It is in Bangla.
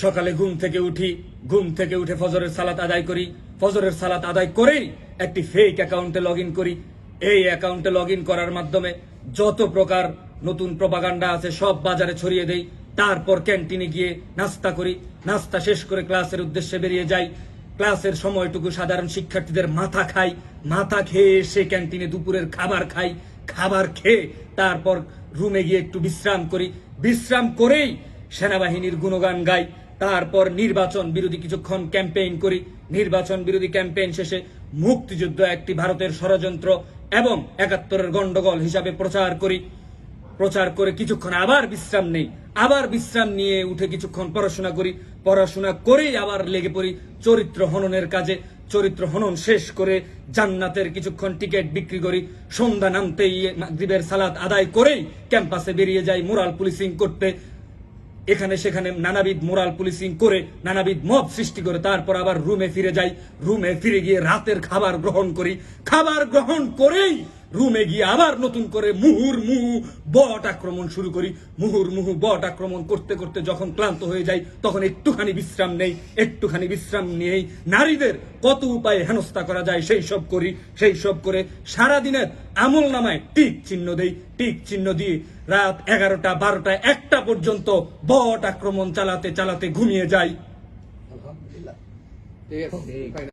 সকালে ঘুম থেকে উঠে ফজরের সালাত আদায় করি, ফজরের সালাত আদায় করেই একটি ফেক অ্যাকাউন্টে লগ ইন করি। এই অ্যাকাউন্টে লগ ইন করার মাধ্যমে যত প্রকার নতুন প্রপাগান্ডা আছে সব বাজারে ছড়িয়ে দেই। তারপর ক্যান্টিনে গিয়ে নাস্তা করি, নাস্তা শেষ করে ক্লাসের উদ্দেশ্যে বেরিয়ে যাই। ক্লাসের সময়টুকু সাধারণ শিক্ষার্থীদের মাথা খাই, মাথা খেয়ে এসে ক্যান্টিনে দুপুরের খাবার খাই, খাবার খেয়ে তারপর রুমে গিয়ে একটু বিশ্রাম করি, বিশ্রাম করেই সেনাবাহিনীর গুণগান গাই। তারপর নির্বাচন বিরোধী কিছুক্ষণ ক্যাম্পেইন করি, নির্বাচন বিরোধী ক্যাম্পেইন শেষে মুক্তিযুদ্ধ একটি ভারতের ষড়যন্ত্র এবং ৭১-এর গন্ডগোল হিসাবে প্রচার করি। প্রচার করে কিছুক্ষণ আবার বিশ্রাম নেই, আবার বিশ্রাম নিয়ে উঠে কিছুক্ষণ পড়াশোনা করি, পড়াশোনা করেই আবার লেগে পড়ি চরিত্র হননের কাজে। চরিত্র হনন শেষ করে জান্নাতের কিছুক্ষণ টিকিট বিক্রি করি। সন্ধ্যা নামতেই মাগরিবের সালাত আদায় করেই ক্যাম্পাসে বেরিয়ে যাই মোরাল পুলিশিং করতে। এখানে সেখানে নানাবিধ মোরাল পুলিশিং করে নানাবিধ মব সৃষ্টি করে তারপর আবার রুমে ফিরে যাই। রুমে ফিরে গিয়ে রাতের খাবার গ্রহণ করি, খাবার গ্রহণ করেই রুমে গিয়ে আবার নতুন করে মুহুর্মুহু বট আক্রমণ শুরু করি। মুহুর্মুহু বট আক্রমণ করতে করতে যখন ক্লান্ত হয়ে যাই তখন একটুখানি বিশ্রাম নেই, একটুখানি বিশ্রাম নিয়েই নারীদের কত উপায়ে হেনস্থা করা যায় সেই সব করি। সেই সব করে সারাদিনের আমল নামায় টিক চিহ্ন দেই, টিক চিহ্ন দিয়ে রাত ১১টা ১২টা ১টা পর্যন্ত বট আক্রমণ চালাতে চালাতে ঘুমিয়ে যাই। আলহামদুলিল্লাহ। ঠিক আছে।